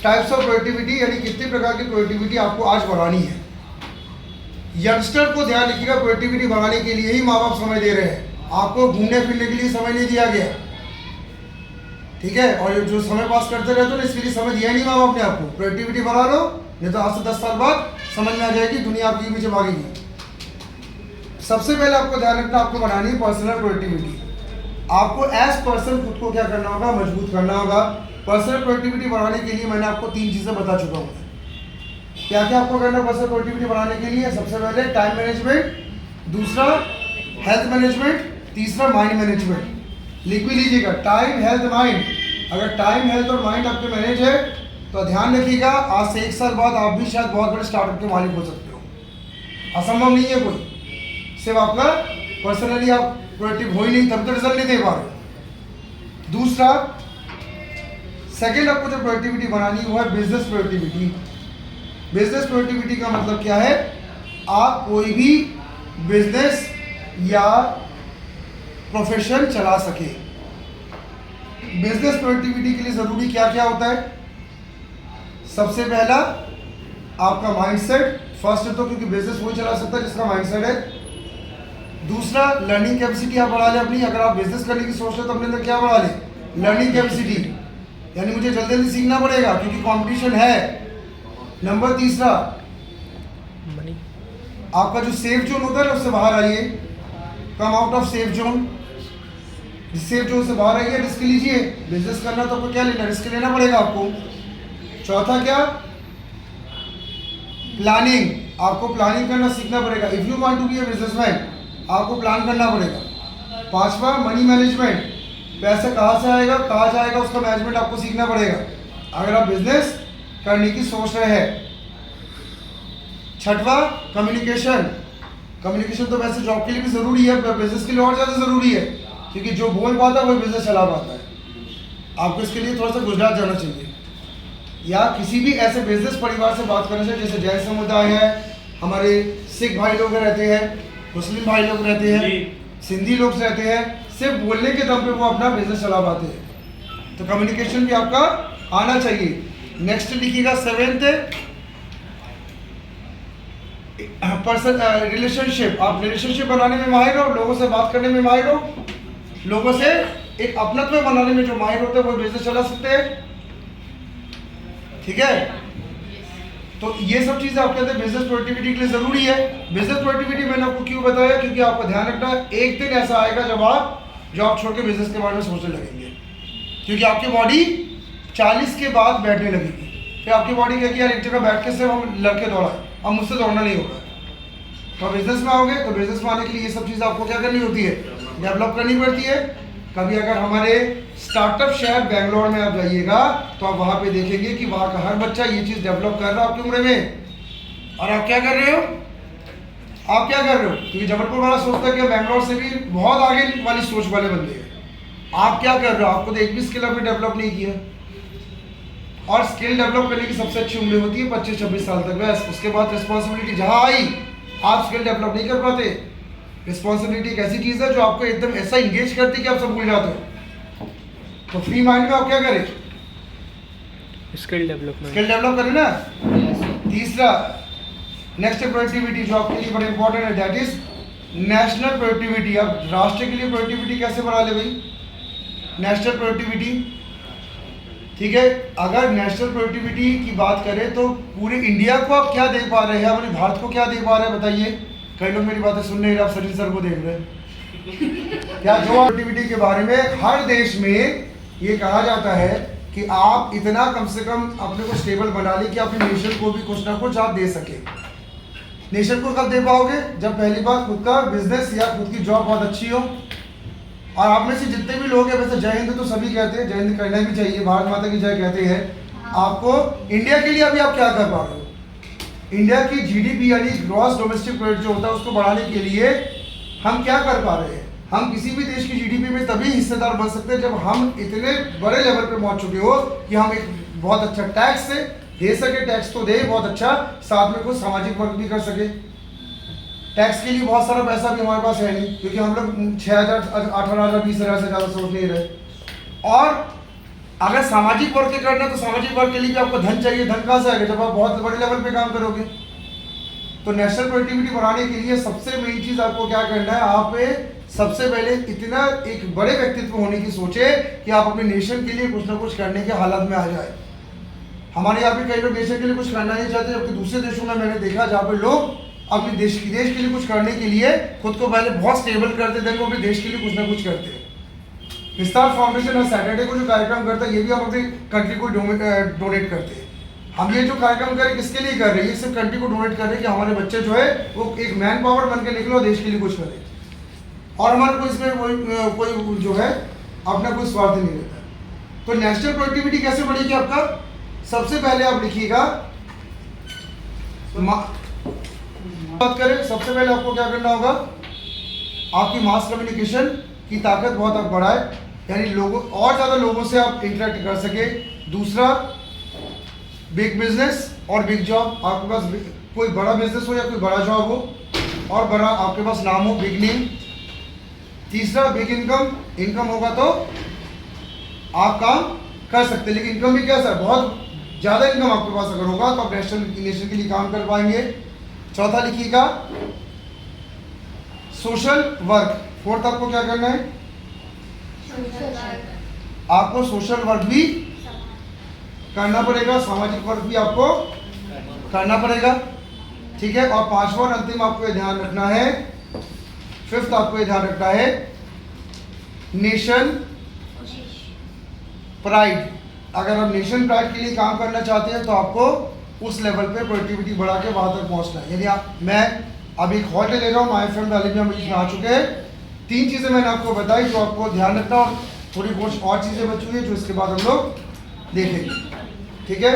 Types of productivity, यानी कितने प्रकार की प्रोडक्टिविटी आपको आज बढ़ानी है। यंगस्टर को ध्यान रखिएगा, प्रोडक्टिविटी बढ़ाने के लिए ही माँ बाप समय दे रहे हैं, आपको घूमने फिरने के लिए समय नहीं दिया गया, ठीक है। और जो समय पास करते रहते हो ना, इसके लिए समय दिया नहीं माँ बाप ने आपको। प्रोडक्टिविटी बढ़ा लो, नहीं तो आज से 10 साल बाद समझ में आ जाएगी दुनिया आपके पीछे भागेगी। सबसे पहले आपको ध्यान रखना, आपको बनानी है पर्सनल प्रोडक्टिविटी। आपको एज पर्सन खुद को क्या करना होगा, मजबूत करना होगा। पर्सनल प्रोडक्टिविटी बढ़ाने के लिए मैंने आपको 3 चीज़ें बता चुका हूँ। क्या क्या आपको करना है पर्सनल प्रोडक्टिविटी बढ़ाने के लिए? सबसे पहले टाइम मैनेजमेंट, दूसरा हेल्थ मैनेजमेंट, तीसरा माइंड मैनेजमेंट। लिख भी लीजिएगा, टाइम, हेल्थ, माइंड। अगर टाइम, हेल्थ और माइंड आपके मैनेज है तो ध्यान रखिएगा, आज से 1 साल बाद आप भी शायद बहुत बड़े स्टार्टअप के मालिक हो सकते हो। असंभव नहीं है कोई, सिर्फ आपका पर्सनली आप प्रोडक्टिव हो ही नहीं, तब तो रिजल्ट नहीं दे पा रहे। दूसरा, सेकेंड आपको जो प्रोडक्टिविटी बनानी है वो है बिजनेस प्रोडक्टिविटी। बिजनेस प्रोडक्टिविटी का मतलब क्या है? आप कोई भी बिजनेस या प्रोफेशन चला सके। बिजनेस प्रोडक्टिविटी के लिए ज़रूरी क्या क्या होता है? सबसे पहला आपका माइंडसेट, फर्स्ट तो क्योंकि बिजनेस वही चला सकता है जिसका माइंडसेट है। दूसरा, लर्निंग कैपेसिटी आप बढ़ा लें अपनी। अगर आप बिजनेस करने की सोच रहे हो तो अपने अंदर क्या बढ़ा लें? लर्निंग कैपेसिटी, यानी मुझे जल्दी जल्दी सीखना पड़ेगा क्योंकि कंपटीशन है। नंबर तीसरा, मनी। आपका जो सेफ जोन होता है ना, उससे बाहर आइए, come out of safe zone. Safe zone से बाहर आइए, रिस्क लीजिए। बिजनेस करना तो आपको क्या लेना, रिस्क लेना पड़ेगा आपको। चौथा क्या? प्लानिंग। आपको प्लानिंग करना सीखना पड़ेगा। If you want to be a businessman, आपको प्लान करना पड़ेगा। पांचवा, मनी मैनेजमेंट। पैसा कहाँ से आएगा, कहाँ जाएगा, उसका मैनेजमेंट आपको सीखना पड़ेगा अगर आप बिजनेस करने की सोच रहे हैं। छठवा, कम्युनिकेशन। कम्युनिकेशन तो वैसे जॉब के लिए भी ज़रूरी है, बिजनेस के लिए और ज़्यादा ज़रूरी है क्योंकि जो बोल पाता है वही बिजनेस चला पाता है। आपको इसके लिए थोड़ा सा गुजरात जाना चाहिए या किसी भी ऐसे बिजनेस परिवार से बात करना चाहिए, जैसे जैन समुदाय है, हमारे सिख भाई लोग रहते हैं, मुस्लिम भाई लोग रहते हैं, सिंधी लोग रहते हैं। सिर्फ बोलने के दम पे वो अपना बिजनेस चला पाते हैं। तो कम्युनिकेशन भी आपका आना चाहिए। नेक्स्ट लिखिएगा, 7th, पर्सन रिलेशनशिप। आप रिलेशनशिप बनाने में माहिर हो, लोगों से बात करने में माहिर हो, लोगों से एक अपनत्व बनाने में जो माहिर होते हैं वो बिजनेस चला सकते हैं, ठीक है। तो ये सब चीज़ें आपके अंदर बिजनेस प्रोडक्टिविटी के लिए ज़रूरी है। बिजनेस प्रोडक्टिविटी मैंने आपको क्यों बताया? क्योंकि आपको ध्यान रखना है, एक दिन ऐसा आएगा जब आप जॉब छोड़ के बिजनेस के बारे में सोचने लगेंगे, क्योंकि आपकी बॉडी 40 के बाद बैठने लगेगी। फिर आपकी बॉडी कहेगी यार एक जगह बैठ के सिर्फ हम लड़के दौड़ा, अब मुझसे दौड़ना नहीं होगा। तो बिजनेस में आओगे तो बिजनेस में आने के लिए ये सब चीज़ें आपको क्या करनी होती है, डेवलप करनी पड़ती है। कभी अगर हमारे स्टार्टअप शहर बेंगलोर में आप जाइएगा तो आप वहाँ पे देखेंगे कि वहाँ का हर बच्चा ये चीज़ डेवलप कर रहा है आपकी उम्र में। और आप क्या कर रहे हो? आप क्या कर रहे हो? क्योंकि जबलपुर वाला सोचता है कि बेंगलोर से भी बहुत आगे वाली सोच वाले बंदे हैं। आप क्या कर रहे हो? आपको तो एक भी स्किल आपने डेवलप नहीं किया। और स्किल डेवलप करने की सबसे अच्छी उम्र होती है 25-26 साल तक, बस। उसके बाद रिस्पॉन्सिबिलिटी जहाँ आई आप स्किल डेवलप नहीं कर पाते। रिस्पॉन्सिबिलिटी एक ऐसी चीज़ है जो आपको एकदम ऐसा इंगेज करती है कि आप सब भूल जाते हो। तो फ्री माइंड में आप क्या करें? स्किल डेवलपमेंट, स्किल डेवलप करें ना। तीसरा, नेक्स्ट प्रोडक्टिविटी जो आपके लिए बड़ा इंपॉर्टेंट है, दैट इज नेशनल प्रोडक्टिविटी। अब राष्ट्र के लिए प्रोडक्टिविटी कैसे बढ़ा ले भाई? नेशनल प्रोडक्टिविटी, ठीक है। अगर नेशनल प्रोडक्टिविटी की बात करें तो पूरे इंडिया को आप क्या दे पा रहे हैं, अपने भारत को क्या दे पा रहे हैं बताइए। कई लोग मेरी बातें सुन नहीं रहे, आप सचिन सर को देख रहे हैं क्या? जो प्रोडक्टिविटी के बारे में हर देश में ये कहा जाता है कि आप इतना कम से कम अपने को स्टेबल बना लें कि अपने नेशन को भी कुछ ना कुछ आप दे सके। नेशन को कब दे पाओगे? जब पहली बार खुद का बिजनेस या खुद की जॉब बहुत अच्छी हो। और आप में से जितने भी लोग हैं, वैसे जय हिंद तो सभी कहते हैं, जय हिंद करना भी चाहिए, भारत माता की जय कहते हैं। आपको इंडिया के लिए अभी आप क्या कर पा रहे हो? इंडिया की जीडीपी यानी ग्रॉस डोमेस्टिक प्रोडक्ट जो होता है उसको बढ़ाने के लिए हम क्या कर पा रहे हैं? हम किसी भी देश की जीडीपी में तभी हिस्सेदार बन सकते हैं जब हम इतने बड़े लेवल पे पहुंच चुके हो कि हम एक बहुत अच्छा टैक्स दे सके। टैक्स तो दे बहुत अच्छा, साथ में कुछ सामाजिक वर्क भी कर सके। टैक्स के लिए बहुत सारा पैसा भी हमारे पास है नहीं, क्योंकि हम लोग 6,000, 18,000, 20,000 से ज़्यादा सोच नहीं रहे। और अगर सामाजिक वर्क के करना है तो सामाजिक वर्क के लिए भी आपको धन चाहिए। धन कहाँ से आएगा जब आप बहुत बड़े लेवल पे काम करोगे। तो नेशनल प्रोडक्टिविटी बढ़ाने के लिए सबसे मेन चीज आपको क्या करना है, आप सबसे पहले इतना एक बड़े व्यक्तित्व होने की सोचे कि आप अपने नेशन के लिए कुछ ना कुछ करने के हालत में आ जाए। हमारे यहाँ पे कई लोग नेशन के लिए कुछ करना नहीं चाहते, जबकि दूसरे देशों में मैंने देखा जहाँ पे लोग अपने देश के लिए कुछ करने के लिए खुद को पहले बहुत स्टेबल करते थे, वो अपने देश के लिए कुछ ना कुछ करते हैं। विस्तार फाउंडेशन हर सैटरडे को जो कार्यक्रम करता है ये भी हम अपनी कंट्री को डोनेट करते हैं। हम ये जो कार्यक्रम कर रहे हैं किसके लिए कर रहे हैं, ये सिर्फ कंट्री को डोनेट कर रहे हैं कि हमारे बच्चे जो है वो एक मैन पावर बन के निकले और देश के लिए कुछ करें। और हमारे को इसमें कोई जो है अपना कोई स्वार्थ नहीं रहता। तो नेशनल प्रोडक्टिविटी कैसे बढ़ेगी आपका, सबसे पहले आप लिखिएगा, बात करें सबसे पहले आपको क्या करना होगा, आपकी मास कम्युनिकेशन की ताकत बहुत आप बढ़ाए, यानी लोगों और ज़्यादा लोगों से आप इंटरेक्ट कर सके। दूसरा, बिग बिजनेस और बिग जॉब, आपके पास कोई बड़ा बिजनेस हो या कोई बड़ा जॉब हो और बड़ा आपके पास नाम हो, बिग नेम। तीसरा, बिग इनकम, इनकम होगा तो आप काम कर सकते हैं, लेकिन इनकम भी कैसा है, बहुत ज़्यादा इनकम आपके पास अगर होगा तो आप नेशन के लिए काम कर पाएंगे। चौथा लिखिएगा सोशल वर्क। फोर्थ आपको क्या करना है, आपको सोशल वर्क भी करना पड़ेगा, सामाजिक वर्क भी आपको करना पड़ेगा, ठीक है। और पांचवा और अंतिम आपको ये ध्यान रखना है, फिफ्थ आपको ये ध्यान रखना है, नेशन प्राइड। अगर आप नेशन प्राइड के लिए काम करना चाहते हैं तो आपको उस लेवल पे प्रोडक्टिविटी बढ़ा के वहां तक पहुंचना है। यदि मैं अब एक हॉलिडे ले रहा हूँ, माय फ्रेंड वाले भी हम इसमें आ चुके हैं। 3 चीज़ें मैंने आपको बताई जो आपको ध्यान रखना, और थोड़ी बहुत और चीज़ें बची हुई है जो इसके बाद हम लोग देखेंगे, ठीक है।